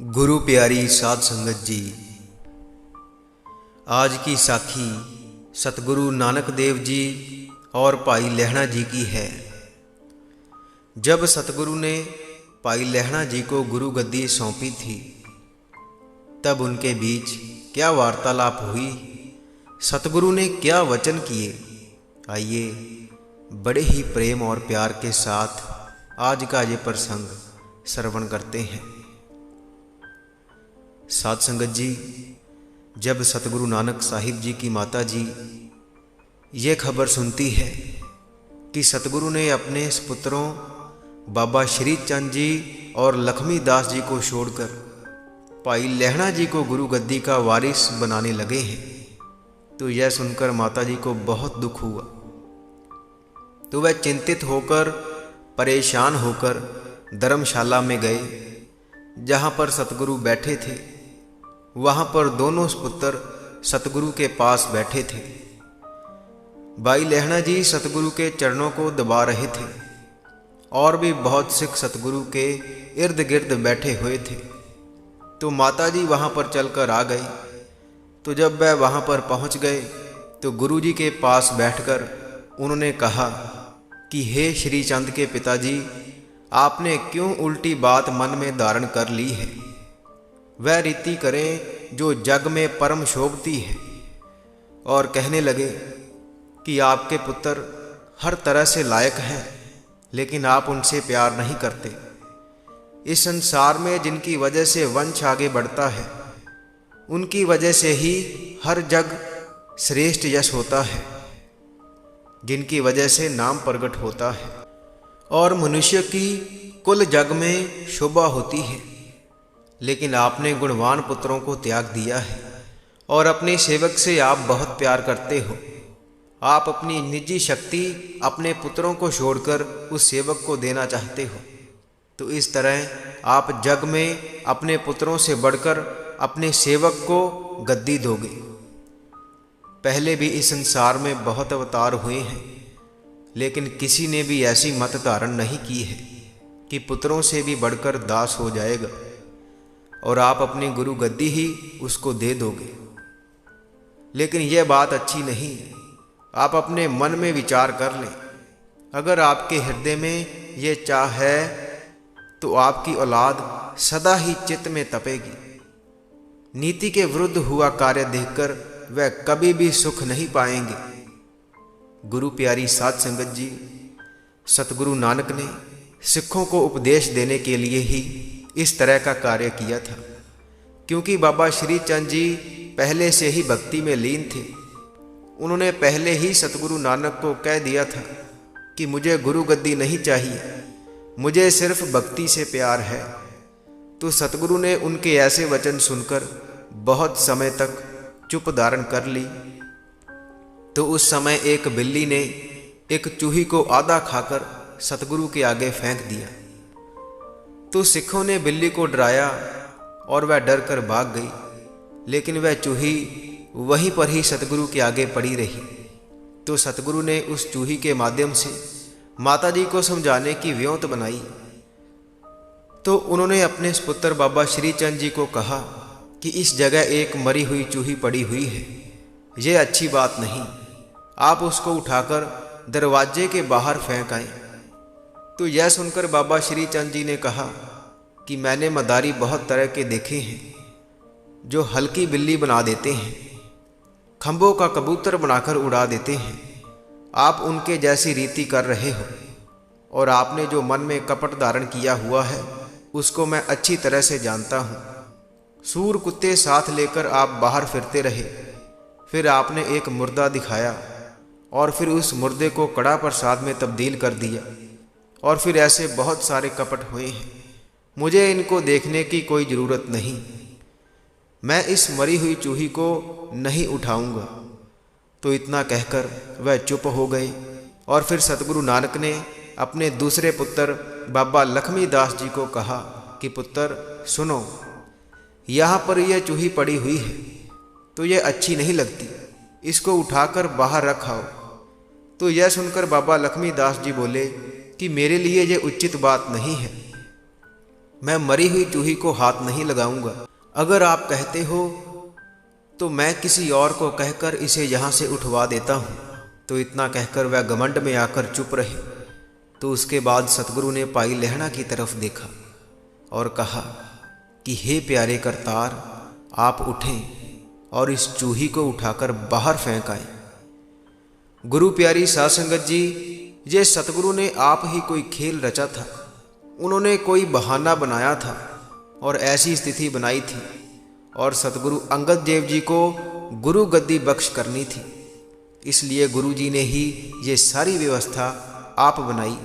गुरु प्यारी साध संगत जी, आज की साखी सतगुरु नानक देव जी और भाई लहणा जी की है। जब सतगुरु ने भाई लहणा जी को गुरु गद्दी सौंपी थी, तब उनके बीच क्या वार्तालाप हुई, सतगुरु ने क्या वचन किए, आइए बड़े ही प्रेम और प्यार के साथ आज का ये प्रसंग श्रवण करते हैं। साध संगत जी, जब सतगुरु नानक साहिब जी की माता जी ये खबर सुनती है कि सतगुरु ने अपने पुत्रों बाबा श्री चंद जी और लक्ष्मी दास जी को छोड़कर भाई लहणा जी को गुरु गद्दी का वारिस बनाने लगे हैं, तो यह सुनकर माता जी को बहुत दुख हुआ। तो वह चिंतित होकर परेशान होकर धर्मशाला में गए, जहाँ पर सतगुरु बैठे थे। वहाँ पर दोनों पुत्र सतगुरु के पास बैठे थे। भाई लहणा जी सतगुरु के चरणों को दबा रहे थे और भी बहुत सिख सतगुरु के इर्द गिर्द बैठे हुए थे। तो माता जी वहाँ पर चलकर आ गई। तो जब वह वहाँ पर पहुँच गए तो गुरु जी के पास बैठकर उन्होंने कहा कि हे श्री चंद के पिताजी, आपने क्यों उल्टी बात मन में धारण कर ली है। वह रीति करें जो जग में परम शोभती है। और कहने लगे कि आपके पुत्र हर तरह से लायक हैं, लेकिन आप उनसे प्यार नहीं करते। इस संसार में जिनकी वजह से वंश आगे बढ़ता है, उनकी वजह से ही हर जग श्रेष्ठ यश होता है, जिनकी वजह से नाम प्रकट होता है और मनुष्य की कुल जग में शोभा होती है। लेकिन आपने गुणवान पुत्रों को त्याग दिया है और अपने सेवक से आप बहुत प्यार करते हो। आप अपनी निजी शक्ति अपने पुत्रों को छोड़कर उस सेवक को देना चाहते हो। तो इस तरह आप जग में अपने पुत्रों से बढ़कर अपने सेवक को गद्दी दोगे। पहले भी इस संसार में बहुत अवतार हुए हैं, लेकिन किसी ने भी ऐसी मत धारण नहीं की है कि पुत्रों से भी बढ़कर दास हो जाएगा और आप अपनी गुरु गद्दी ही उसको दे दोगे। लेकिन यह बात अच्छी नहीं है। आप अपने मन में विचार कर लें। अगर आपके हृदय में ये चाह है तो आपकी औलाद सदा ही चित्त में तपेगी। नीति के विरुद्ध हुआ कार्य देखकर वह कभी भी सुख नहीं पाएंगे। गुरु प्यारी साध संगत जी, सतगुरु नानक ने सिखों को उपदेश देने के लिए ही इस तरह का कार्य किया था, क्योंकि बाबा श्री चंद जी पहले से ही भक्ति में लीन थे। उन्होंने पहले ही सतगुरु नानक को कह दिया था कि मुझे गुरु गद्दी नहीं चाहिए, मुझे सिर्फ भक्ति से प्यार है। तो सतगुरु ने उनके ऐसे वचन सुनकर बहुत समय तक चुप धारण कर ली। तो उस समय एक बिल्ली ने एक चूही को आधा खाकर सतगुरु के आगे फेंक दिया। तो सिखों ने बिल्ली को डराया और वह डर कर भाग गई, लेकिन वह चूही वहीं पर ही सतगुरु के आगे पड़ी रही। तो सतगुरु ने उस चूही के माध्यम से माता जी को समझाने की व्योंत बनाई। तो उन्होंने अपने पुत्र बाबा श्री चंद जी को कहा कि इस जगह एक मरी हुई चूही पड़ी हुई है, ये अच्छी बात नहीं, आप उसको उठाकर दरवाजे के बाहर फेंक आए। तो यह सुनकर बाबा श्री चंद जी ने कहा कि मैंने मदारी बहुत तरह के देखे हैं, जो हल्की बिल्ली बना देते हैं, खंभों का कबूतर बनाकर उड़ा देते हैं। आप उनके जैसी रीति कर रहे हो और आपने जो मन में कपट धारण किया हुआ है उसको मैं अच्छी तरह से जानता हूँ। सूर कुत्ते साथ लेकर आप बाहर फिरते रहे, फिर आपने एक मुर्दा दिखाया और फिर उस मुर्दे को कड़ा प्रसाद में तब्दील कर दिया, और फिर ऐसे बहुत सारे कपट हुए हैं। मुझे इनको देखने की कोई ज़रूरत नहीं, मैं इस मरी हुई चूही को नहीं उठाऊंगा। तो इतना कहकर वह चुप हो गए। और फिर सतगुरु नानक ने अपने दूसरे पुत्र बाबा लक्ष्मी दास जी को कहा कि पुत्र सुनो, यहाँ पर यह चूही पड़ी हुई है, तो यह अच्छी नहीं लगती, इसको उठाकर बाहर रखाओ। तो यह सुनकर बाबा लक्ष्मी दास जी बोले कि मेरे लिए यह उचित बात नहीं है। मैं मरी हुई चूही को हाथ नहीं लगाऊंगा। अगर आप कहते हो तो मैं किसी और को कहकर इसे यहाँ से उठवा देता हूँ। तो इतना कहकर वह घमंड में आकर चुप रहे। तो उसके बाद सतगुरु ने पाई लहणा की तरफ देखा और कहा कि हे प्यारे करतार, आप उठें और इस चूही को उठाकर बाहर फेंक आए। गुरु प्यारी साध संगत जी, ये सतगुरु ने आप ही कोई खेल रचा था। उन्होंने कोई बहाना बनाया था और ऐसी स्थिति बनाई थी, और सतगुरु अंगद देव जी को गुरु गद्दी बख्श करनी थी। इसलिए गुरु जी ने ही ये सारी व्यवस्था आप बनाई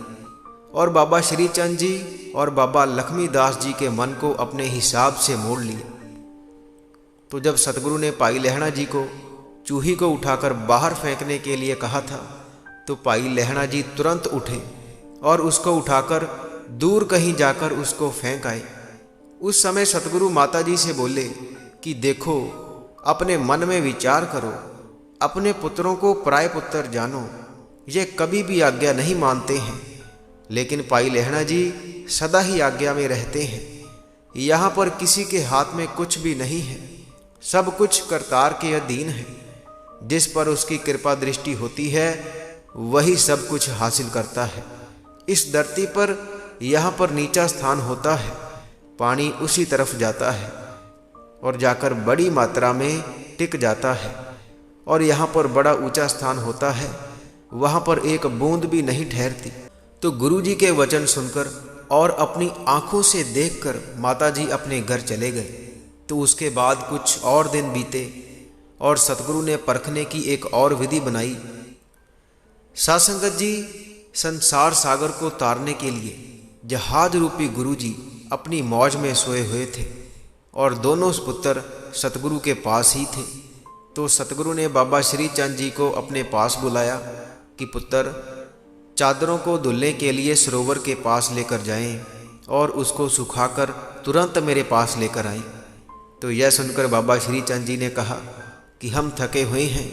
और बाबा श्री चंद जी और बाबा लक्ष्मीदास जी के मन को अपने हिसाब से मोड़ लिया। तो जब सतगुरु ने पाई लहणा जी को चूही को उठाकर बाहर फेंकने के लिए कहा था, तो पाई लहणा जी तुरंत उठे और उसको उठाकर दूर कहीं जाकर उसको फेंक आए। उस समय सतगुरु माता जी से बोले कि देखो, अपने मन में विचार करो, अपने पुत्रों को पराए पुत्र जानो। ये कभी भी आज्ञा नहीं मानते हैं, लेकिन पाई लहणा जी सदा ही आज्ञा में रहते हैं। यहाँ पर किसी के हाथ में कुछ भी नहीं है, सब कुछ करतार के अधीन है। जिस पर उसकी कृपा दृष्टि होती है वही सब कुछ हासिल करता है। इस धरती पर यहाँ पर नीचा स्थान होता है, पानी उसी तरफ जाता है और जाकर बड़ी मात्रा में टिक जाता है, और यहाँ पर बड़ा ऊंचा स्थान होता है, वहाँ पर एक बूंद भी नहीं ठहरती। तो गुरु जी के वचन सुनकर और अपनी आंखों से देखकर माता जी अपने घर चले गए। तो उसके बाद कुछ और दिन बीते और सतगुरु ने परखने की एक और विधि बनाई। साध संगत जी, संसार सागर को तारने के लिए जहाज रूपी गुरु जी अपनी मौज में सोए हुए थे और दोनों पुत्र सतगुरु के पास ही थे। तो सतगुरु ने बाबा श्री चंद जी को अपने पास बुलाया कि पुत्र, चादरों को धुलने के लिए सरोवर के पास लेकर जाएं और उसको सुखाकर तुरंत मेरे पास लेकर आएं। तो यह सुनकर बाबा श्री चंद जी ने कहा कि हम थके हुए हैं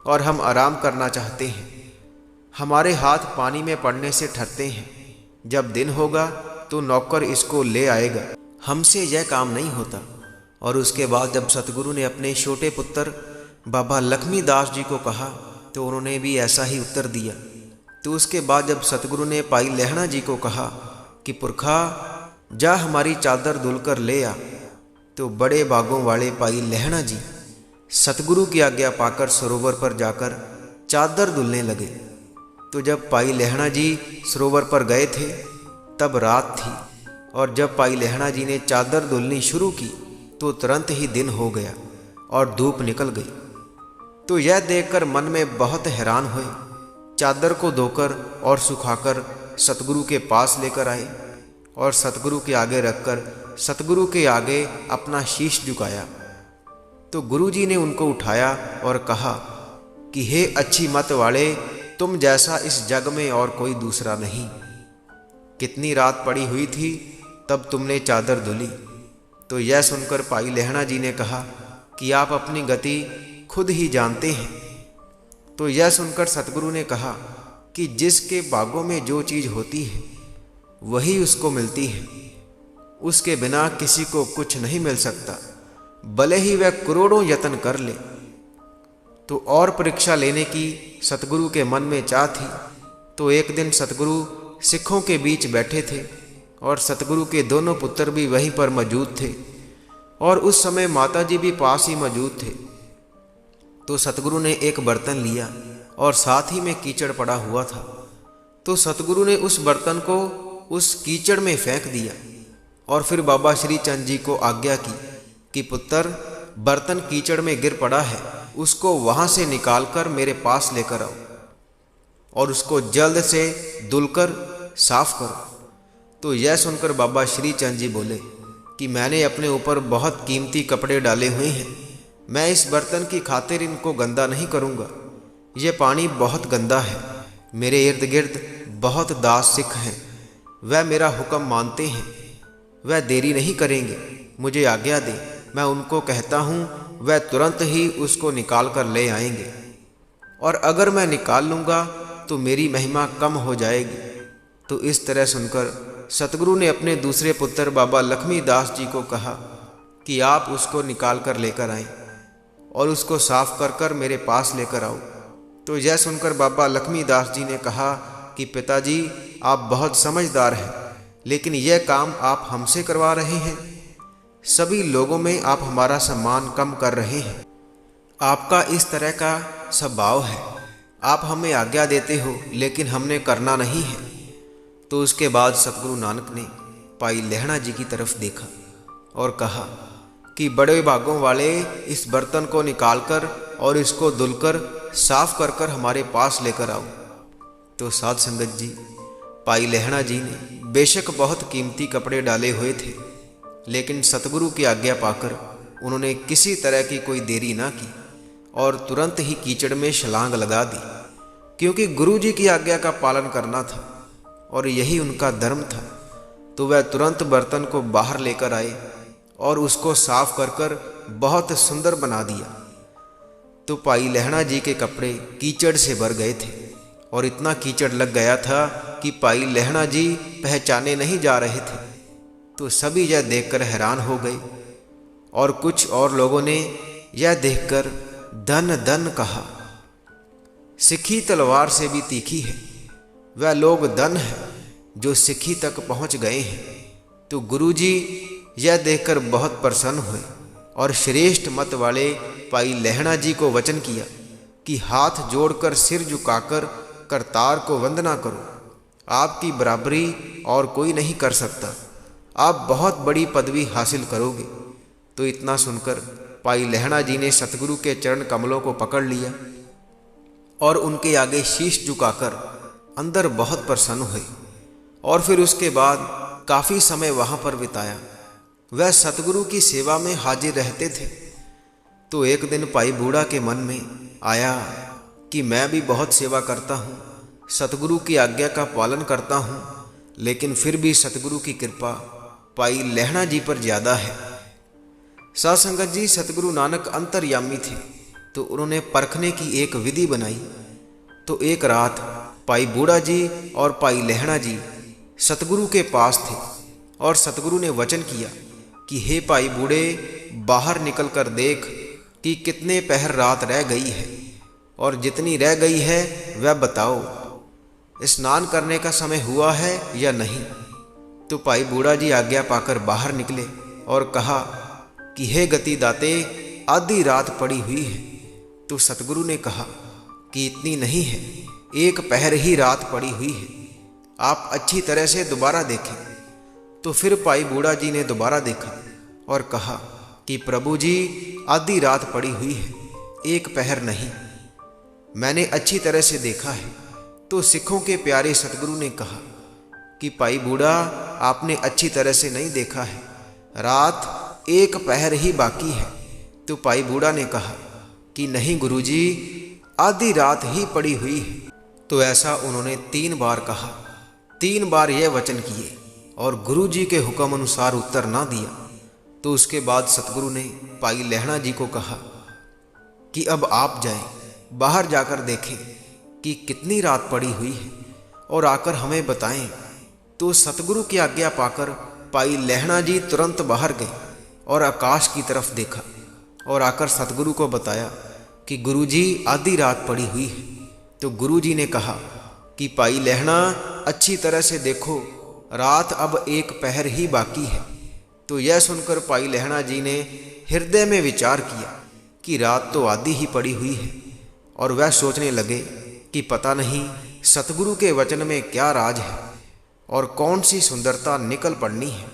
और हम आराम करना चाहते हैं। हमारे हाथ पानी में पड़ने से ठरते हैं। जब दिन होगा तो नौकर इसको ले आएगा, हमसे यह काम नहीं होता। और उसके बाद जब सतगुरु ने अपने छोटे पुत्र बाबा लक्ष्मीदास जी को कहा तो उन्होंने भी ऐसा ही उत्तर दिया। तो उसके बाद जब सतगुरु ने पाई लहणा जी को कहा कि पुरखा, जा हमारी चादर धुलकर ले आ, तो बड़े बागों वाले पाई लहणा जी सतगुरु की आज्ञा पाकर सरोवर पर जाकर चादर धुलने लगे। तो जब पाई लहणा जी सरोवर पर गए थे तब रात थी, और जब पाई लहणा जी ने चादर धुलनी शुरू की तो तुरंत ही दिन हो गया और धूप निकल गई। तो यह देखकर मन में बहुत हैरान हुए। चादर को धोकर और सुखाकर सतगुरु के पास लेकर आए और सतगुरु के आगे रखकर सतगुरु के आगे अपना शीश झुकाया। तो गुरु जी ने उनको उठाया और कहा कि हे अच्छी मत वाले, तुम जैसा इस जग में और कोई दूसरा नहीं। कितनी रात पड़ी हुई थी तब तुमने चादर धुली। तो यह सुनकर पाई लहणा जी ने कहा कि आप अपनी गति खुद ही जानते हैं। तो यह सुनकर सतगुरु ने कहा कि जिसके बागों में जो चीज़ होती है वही उसको मिलती है, उसके बिना किसी को कुछ नहीं मिल सकता, भले ही वह करोड़ों यत्न कर ले। तो और परीक्षा लेने की सतगुरु के मन में चाह थी। तो एक दिन सतगुरु सिखों के बीच बैठे थे और सतगुरु के दोनों पुत्र भी वहीं पर मौजूद थे, और उस समय माता जी भी पास ही मौजूद थे। तो सतगुरु ने एक बर्तन लिया और साथ ही में कीचड़ पड़ा हुआ था। तो सतगुरु ने उस बर्तन को उस कीचड़ में फेंक दिया और फिर बाबा श्री चंद जी को आज्ञा की कि पुत्र, बर्तन कीचड़ में गिर पड़ा है, उसको वहां से निकालकर मेरे पास लेकर आओ और उसको जल्द से धुलकर साफ करो। तो यह सुनकर बाबा श्री चंद जी बोले कि मैंने अपने ऊपर बहुत कीमती कपड़े डाले हुए हैं, मैं इस बर्तन की खातिर इनको गंदा नहीं करूँगा। ये पानी बहुत गंदा है। मेरे इर्द गिर्द बहुत दास सिख हैं, वह मेरा हुक्म मानते हैं, वह देरी नहीं करेंगे। मुझे आज्ञा दे, मैं उनको कहता हूँ, वह तुरंत ही उसको निकाल कर ले आएंगे, और अगर मैं निकाल लूँगा तो मेरी महिमा कम हो जाएगी। तो इस तरह सुनकर सतगुरु ने अपने दूसरे पुत्र बाबा लक्ष्मीदास जी को कहा कि आप उसको निकाल कर लेकर आएं और उसको साफ कर कर मेरे पास लेकर आओ। तो यह सुनकर बाबा लक्ष्मीदास जी ने कहा कि पिताजी, आप बहुत समझदार हैं, लेकिन यह काम आप हमसे करवा रहे हैं। सभी लोगों में आप हमारा सम्मान कम कर रहे हैं। आपका इस तरह का स्वभाव है, आप हमें आज्ञा देते हो लेकिन हमने करना नहीं है। तो उसके बाद सतगुरु नानक ने भाई लहणा जी की तरफ देखा और कहा कि बड़े भागों वाले इस बर्तन को निकालकर और इसको धुलकर साफ कर कर हमारे पास लेकर आओ। तो साध संगत जी, भाई लहणा जी ने बेशक बहुत कीमती कपड़े डाले हुए थे, लेकिन सतगुरु की आज्ञा पाकर उन्होंने किसी तरह की कोई देरी ना की और तुरंत ही कीचड़ में छलांग लगा दी, क्योंकि गुरु जी की आज्ञा का पालन करना था और यही उनका धर्म था। तो वह तुरंत बर्तन को बाहर लेकर आए और उसको साफ कर कर बहुत सुंदर बना दिया। तो भाई लहणा जी के कपड़े कीचड़ से भर गए थे और इतना कीचड़ लग गया था कि भाई लहणा जी पहचाने नहीं जा रहे थे। तो सभी यह देखकर हैरान हो गए और कुछ और लोगों ने यह देखकर धन धन कहा। सिखी तलवार से भी तीखी है, वह लोग धन है जो सिखी तक पहुंच गए हैं। तो गुरुजी यह देखकर बहुत प्रसन्न हुए और श्रेष्ठ मत वाले भाई लहणा जी को वचन किया कि हाथ जोड़कर सिर झुकाकर करतार को वंदना करो, आपकी बराबरी और कोई नहीं कर सकता, आप बहुत बड़ी पदवी हासिल करोगे। तो इतना सुनकर भाई लहणा जी ने सतगुरु के चरण कमलों को पकड़ लिया और उनके आगे शीश झुकाकर अंदर बहुत प्रसन्न हुए और फिर उसके बाद काफ़ी समय वहाँ पर बिताया। वह सतगुरु की सेवा में हाजिर रहते थे। तो एक दिन भाई बूढ़ा के मन में आया कि मैं भी बहुत सेवा करता हूँ, सतगुरु की आज्ञा का पालन करता हूँ, लेकिन फिर भी सतगुरु की कृपा भाई लहणा जी पर ज़्यादा है। साध संगत जी, सतगुरु नानक अंतर्यामी थे, तो उन्होंने परखने की एक विधि बनाई। तो एक रात भाई बूढ़ा जी और भाई लहणा जी सतगुरु के पास थे और सतगुरु ने वचन किया कि हे भाई बूढ़े, बाहर निकल कर देख कि कितने पहर रात रह गई है और जितनी रह गई है वह बताओ, स्नान करने का समय हुआ है या नहीं। तो भाई बूढ़ा जी आज्ञा पाकर बाहर निकले और कहा कि हे गति दाते, आधी रात पड़ी हुई है। तो सतगुरु ने कहा कि इतनी नहीं है, एक पहर ही रात पड़ी हुई है, आप अच्छी तरह से दोबारा देखें। तो फिर भाई बूढ़ा जी ने दोबारा देखा और कहा कि प्रभु जी, आधी रात पड़ी हुई है, एक पहर नहीं, मैंने अच्छी तरह से देखा है। तो सिखों के प्यारे सतगुरु ने कहा कि भाई बूढ़ा, आपने अच्छी तरह से नहीं देखा है, रात एक पहर ही बाकी है। तो भाई बूढ़ा ने कहा कि नहीं गुरुजी, आधी रात ही पड़ी हुई है। तो ऐसा उन्होंने 3 बार कहा, 3 बार यह वचन किए और गुरु जी के हुक्म अनुसार उत्तर ना दिया। तो उसके बाद सतगुरु ने भाई लहणा जी को कहा कि अब आप जाएं, बाहर जाकर देखें कि कितनी रात पड़ी हुई है और आकर हमें बताएं। तो सतगुरु की आज्ञा पाकर भाई लहणा जी तुरंत बाहर गए और आकाश की तरफ देखा और आकर सतगुरु को बताया कि गुरु जी, आधी रात पड़ी हुई है। तो गुरु जी ने कहा कि भाई लहणा, अच्छी तरह से देखो, रात अब एक पहर ही बाकी है। तो यह सुनकर भाई लहणा जी ने हृदय में विचार किया कि रात तो आधी ही पड़ी हुई है और वह सोचने लगे कि पता नहीं सतगुरु के वचन में क्या राज है और कौन सी सुंदरता निकल पड़नी है।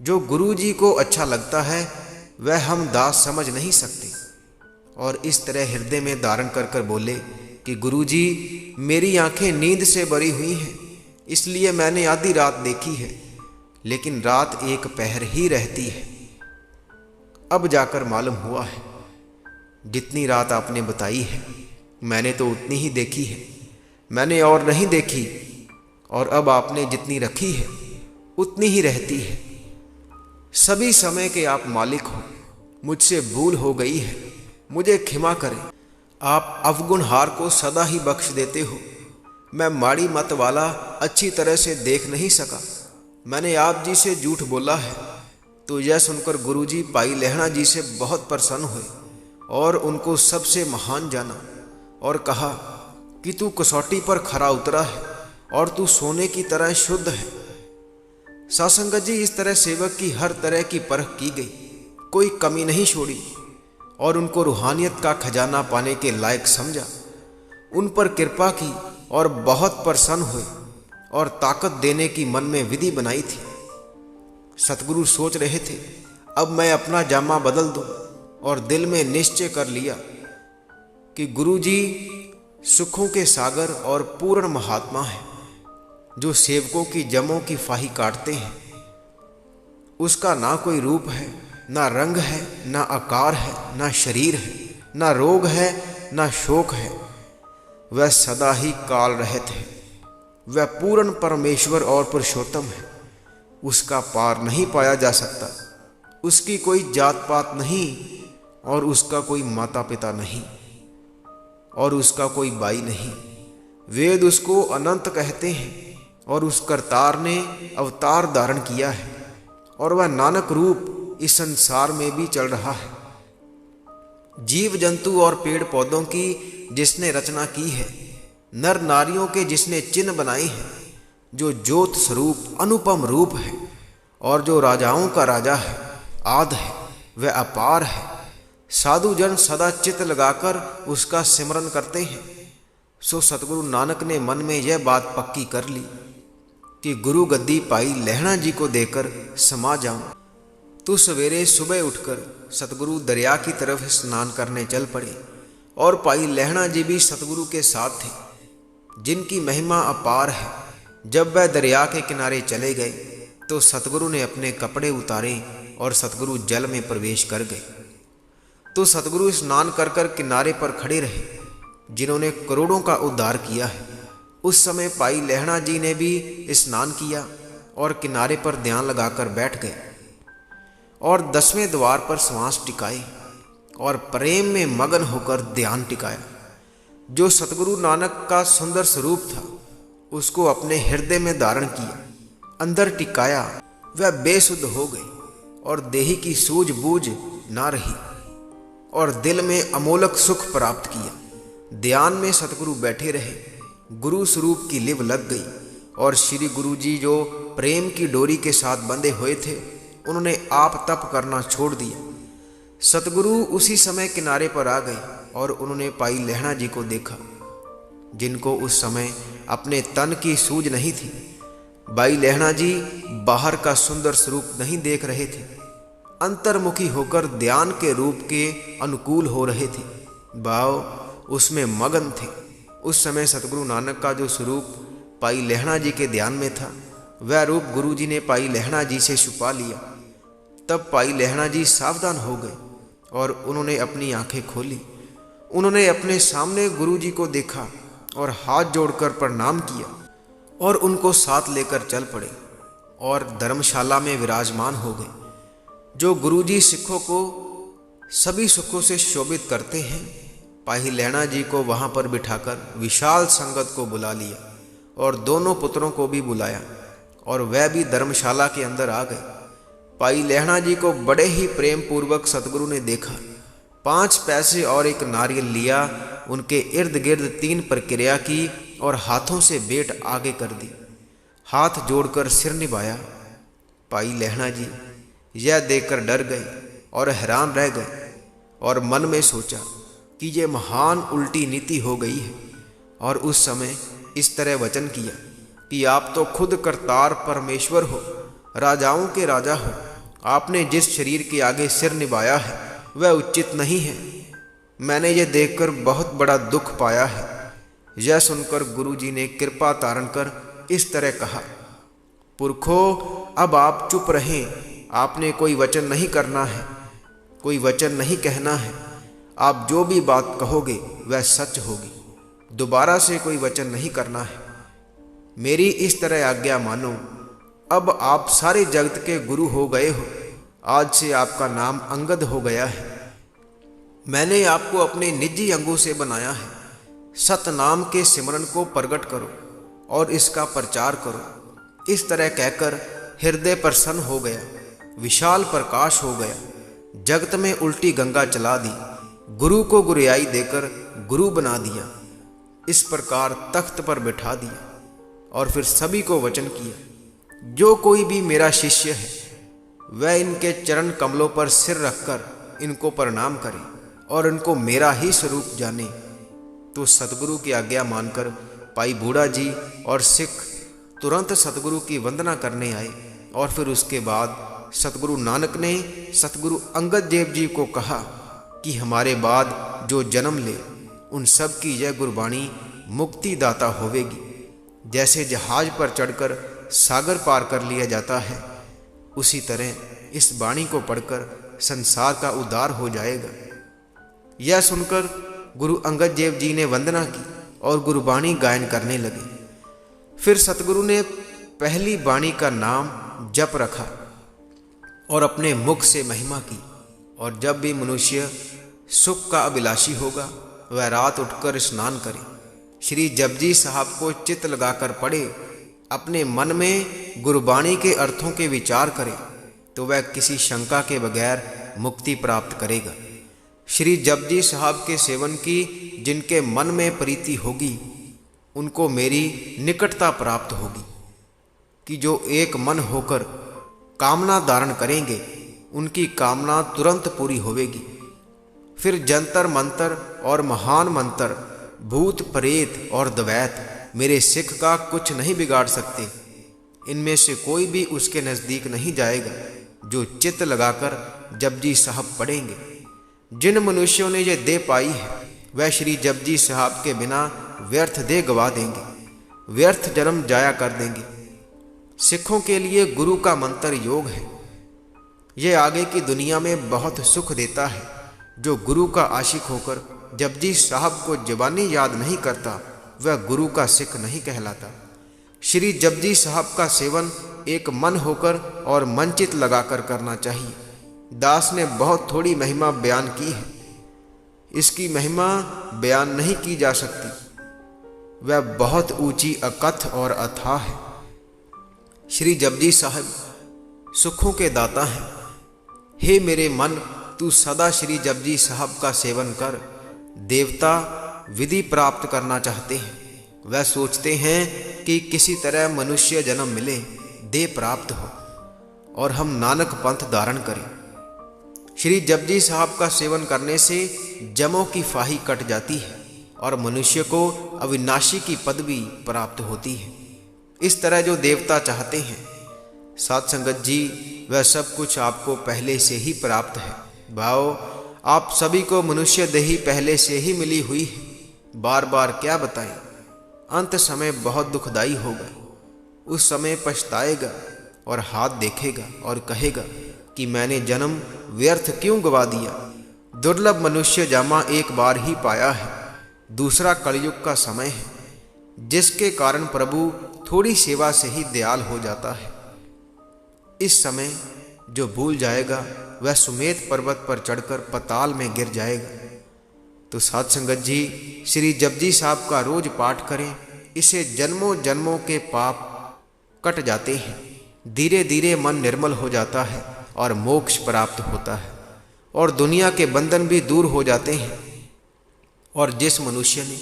जो गुरु जी को अच्छा लगता है वह हम दास समझ नहीं सकते। और इस तरह हृदय में धारण कर कर बोले कि गुरु जी, मेरी आंखें नींद से भरी हुई हैं, इसलिए मैंने आधी रात देखी है, लेकिन रात एक पहर ही रहती है। अब जाकर मालूम हुआ है, जितनी रात आपने बताई है मैंने तो उतनी ही देखी है, मैंने और नहीं देखी, और अब आपने जितनी रखी है उतनी ही रहती है। सभी समय के आप मालिक हो, मुझसे भूल हो गई है, मुझे क्षमा करें। आप अवगुणहार को सदा ही बख्श देते हो, मैं माड़ी मत वाला अच्छी तरह से देख नहीं सका। मैंने आप जी से झूठ बोला है। तो यह सुनकर गुरुजी भाई लहणा जी से बहुत प्रसन्न हुए और उनको सबसे महान जाना और कहा कि तू कसौटी पर खरा उतरा है और तू सोने की तरह शुद्ध है। सासंगत जी, इस तरह सेवक की हर तरह की परख की गई, कोई कमी नहीं छोड़ी और उनको रूहानियत का खजाना पाने के लायक समझा। उन पर कृपा की और बहुत प्रसन्न हुए और ताकत देने की मन में विधि बनाई थी। सतगुरु सोच रहे थे, अब मैं अपना जामा बदल दूं, और दिल में निश्चय कर लिया कि गुरुजी सुखों के सागर और पूर्ण महात्मा है, जो सेवकों की जमों की फाही काटते हैं। उसका ना कोई रूप है, ना रंग है, ना आकार है, ना शरीर है, ना रोग है, ना शोक है। वह सदा ही काल रहित है। वह पूर्ण परमेश्वर और पुरुषोत्तम है। उसका पार नहीं पाया जा सकता। उसकी कोई जात पात नहीं और उसका कोई माता पिता नहीं और उसका कोई भाई नहीं। वेद उसको अनंत कहते हैं और उस करतार ने अवतार धारण किया है और वह नानक रूप इस संसार में भी चल रहा है। जीव जंतु और पेड़ पौधों की जिसने रचना की है, नर नारियों के जिसने चिन्ह बनाए हैं, जो ज्योत स्वरूप अनुपम रूप है और जो राजाओं का राजा है, आद है, वह अपार है। साधु जन सदा चित्त लगाकर उसका सिमरन करते हैं। सो सतगुरु नानक ने मन में यह बात पक्की कर ली कि गुरु गद्दी भाई लहणा जी को देकर समा जाऊं। तो सवेरे सुबह उठकर सतगुरु दरिया की तरफ स्नान करने चल पड़े और भाई लहणा जी भी सतगुरु के साथ थे, जिनकी महिमा अपार है। जब वह दरिया के किनारे चले गए तो सतगुरु ने अपने कपड़े उतारे और सतगुरु जल में प्रवेश कर गए। तो सतगुरु स्नान कर कर किनारे पर खड़े रहे, जिन्होंने करोड़ों का उद्धार किया है। उस समय भाई लहणा जी ने भी स्नान किया और किनारे पर ध्यान लगाकर बैठ गए और 10वें द्वार पर श्वास टिकाए और प्रेम में मगन होकर ध्यान टिकाया। जो सतगुरु नानक का सुंदर स्वरूप था, उसको अपने हृदय में धारण किया, अंदर टिकाया। वह बेसुध हो गई और देही की सूझबूझ ना रही और दिल में अमोलक सुख प्राप्त किया। ध्यान में सतगुरु बैठे रहे। गुरु स्वरूप की लिव लग गई और श्री गुरु जी जो प्रेम की डोरी के साथ बंधे हुए थे, उन्होंने आप तप करना छोड़ दिया। सतगुरु उसी समय किनारे पर आ गए और उन्होंने भाई लहणा जी को देखा, जिनको उस समय अपने तन की सूझ नहीं थी। भाई लहणा जी बाहर का सुंदर स्वरूप नहीं देख रहे थे, अंतर्मुखी होकर ध्यान के रूप के अनुकूल हो रहे थे। भाव उसमें मगन थे। उस समय सतगुरु नानक का जो स्वरूप भाई लहणा जी के ध्यान में था, वह रूप गुरु जी ने भाई लहणा जी से छुपा लिया। तब भाई लहणा जी सावधान हो गए और उन्होंने अपनी आंखें खोली। उन्होंने अपने सामने गुरु जी को देखा और हाथ जोड़कर प्रणाम किया और उनको साथ लेकर चल पड़े और धर्मशाला में विराजमान हो गए। जो गुरु जी सिखों को सभी सुखों से शोभित करते हैं, भाई लहणा जी को वहां पर बिठाकर विशाल संगत को बुला लिया और दोनों पुत्रों को भी बुलाया और वह भी धर्मशाला के अंदर आ गए। भाई लहणा जी को बड़े ही प्रेम पूर्वक सतगुरु ने देखा। 5 पैसे और एक नारियल लिया, उनके इर्द गिर्द 3 प्रक्रिया की और हाथों से बेट आगे कर दी। हाथ जोड़कर सिर निभाया। भाई लहणा जी यह देखकर डर गए और हैरान रह गए और मन में सोचा कि ये महान उल्टी नीति हो गई है। और उस समय इस तरह वचन किया कि आप तो खुद करतार परमेश्वर हो, राजाओं के राजा हो। आपने जिस शरीर के आगे सिर निभाया है वह उचित नहीं है। मैंने ये देखकर बहुत बड़ा दुख पाया है। यह सुनकर गुरुजी ने कृपा तारण कर इस तरह कहा, पुरखो अब आप चुप रहें। आपने कोई वचन नहीं करना है, कोई वचन नहीं कहना है। आप जो भी बात कहोगे वह सच होगी। दोबारा से कोई वचन नहीं करना है। मेरी इस तरह आज्ञा मानो। अब आप सारे जगत के गुरु हो गए हो। आज से आपका नाम अंगद हो गया है। मैंने आपको अपने निजी अंगों से बनाया है। सत नाम के सिमरन को प्रकट करो। और इसका प्रचार करो। इस तरह कहकर हृदय प्रसन्न हो गया, विशाल प्रकाश हो गया, जगत में उल्टी गंगा चला दी, गुरु को गुरियाई देकर गुरु बना दिया, इस प्रकार तख्त पर बिठा दिया। और फिर सभी को वचन किया, जो कोई भी मेरा शिष्य है वह इनके चरण कमलों पर सिर रखकर इनको प्रणाम करे और इनको मेरा ही स्वरूप जाने। तो सतगुरु की आज्ञा मानकर भाई बूढ़ा जी और सिख तुरंत सतगुरु की वंदना करने आए। और फिर उसके बाद सतगुरु नानक ने सतगुरु अंगद देव जी को कहा कि हमारे बाद जो जन्म ले उन सब की यह गुरबाणी मुक्तिदाता होवेगी। जैसे जहाज पर चढ़कर सागर पार कर लिया जाता है, उसी तरह इस बाणी को पढ़कर संसार का उद्धार हो जाएगा। यह सुनकर गुरु अंगद देव जी ने वंदना की और गुरबाणी गायन करने लगे। फिर सतगुरु ने पहली बाणी का नाम जप रखा और अपने मुख से महिमा की। और जब भी मनुष्य सुख का अभिलाषी होगा वह रात उठकर स्नान करे, श्री जपजी साहब को चित्त लगाकर पढ़े, अपने मन में गुरबाणी के अर्थों के विचार करे, तो वह किसी शंका के बगैर मुक्ति प्राप्त करेगा। श्री जपजी साहब के सेवन की जिनके मन में प्रीति होगी उनको मेरी निकटता प्राप्त होगी, कि जो एक मन होकर कामना धारण करेंगे उनकी कामना तुरंत पूरी होवेगी। फिर जंतर मंतर और महान मंत्र, भूत प्रेत और द्वैत मेरे सिख का कुछ नहीं बिगाड़ सकते। इनमें से कोई भी उसके नज़दीक नहीं जाएगा जो चित्त लगाकर जपजी साहब पढ़ेंगे। जिन मनुष्यों ने यह देह पाई है वह श्री जपजी साहब के बिना व्यर्थ देह गवा देंगे, व्यर्थ जन्म जाया कर देंगे। सिखों के लिए गुरु का मंत्र योग है। यह आगे की दुनिया में बहुत सुख देता है। जो गुरु का आशिक होकर जपजी साहब को ज़बानी याद नहीं करता वह गुरु का सिख नहीं कहलाता। श्री जपजी साहब का सेवन एक मन होकर और मनचित लगाकर करना चाहिए। दास ने बहुत थोड़ी महिमा बयान की है, इसकी महिमा बयान नहीं की जा सकती, वह बहुत ऊंची अकथ और अथाह है। श्री जपजी साहब सुखों के दाता हैं। हे मेरे मन, तू सदा श्री जपजी साहब का सेवन कर। देवता विधि प्राप्त करना चाहते हैं, वह सोचते हैं कि किसी तरह मनुष्य जन्म मिले, देह प्राप्त हो और हम नानक पंथ धारण करें। श्री जपजी साहब का सेवन करने से जमों की फाही कट जाती है और मनुष्य को अविनाशी की पदवी प्राप्त होती है। इस तरह जो देवता चाहते हैं, साध संगत जी, वह सब कुछ आपको पहले से ही प्राप्त है। भाव, आप सभी को मनुष्य देही पहले से ही मिली हुई है। बार बार क्या बताएं, अंत समय बहुत दुखदाई होगा। उस समय पछताएगा और हाथ देखेगा और कहेगा कि मैंने जन्म व्यर्थ क्यों गवा दिया। दुर्लभ मनुष्य जामा एक बार ही पाया है। दूसरा कलयुग का समय है, जिसके कारण प्रभु थोड़ी सेवा से ही दयाल हो जाता है। इस समय जो भूल जाएगा वह सुमेध पर्वत पर चढ़कर पताल में गिर जाएगा। तो साध संगत जी, श्री जपजी साहब का रोज पाठ करें, इसे जन्मों जन्मों के पाप कट जाते हैं। धीरे धीरे मन निर्मल हो जाता है और मोक्ष प्राप्त होता है और दुनिया के बंधन भी दूर हो जाते हैं। और जिस मनुष्य ने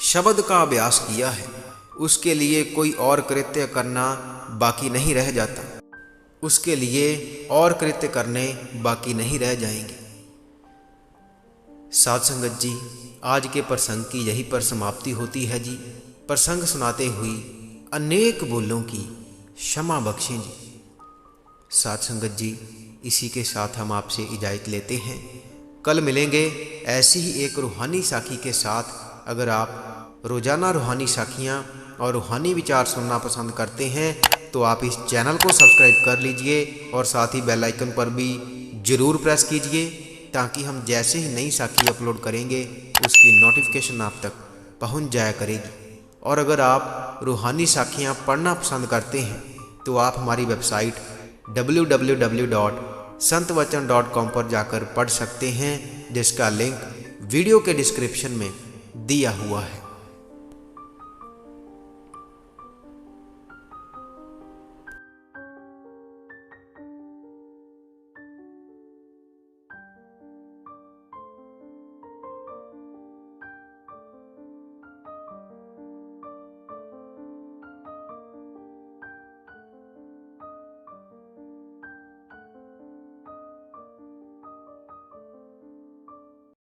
शब्द का अभ्यास किया है उसके लिए कोई और कृत्य करना बाकी नहीं रह जाता, उसके लिए और कृत्य करने बाकी नहीं रह जाएंगे। साध संगत जी, आज के प्रसंग की यही पर समाप्ति होती है जी। प्रसंग सुनाते हुई अनेक भूलों की क्षमा बख्शें जी। साध संगत जी, इसी के साथ हम आपसे इजाज़त लेते हैं। कल मिलेंगे ऐसी ही एक रूहानी साखी के साथ। अगर आप रोज़ाना रूहानी साखियाँ और रूहानी विचार सुनना पसंद करते हैं तो आप इस चैनल को सब्सक्राइब कर लीजिए और साथ ही बेल आइकन पर भी ज़रूर प्रेस कीजिए, ताकि हम जैसे ही नई साखी अपलोड करेंगे उसकी नोटिफिकेशन आप तक पहुंच जाया करेगी। और अगर आप रूहानी साखियाँ पढ़ना पसंद करते हैं तो आप हमारी वेबसाइट www.santwachan.com पर जाकर पढ़ सकते हैं, जिसका लिंक वीडियो के डिस्क्रिप्शन में दिया हुआ है।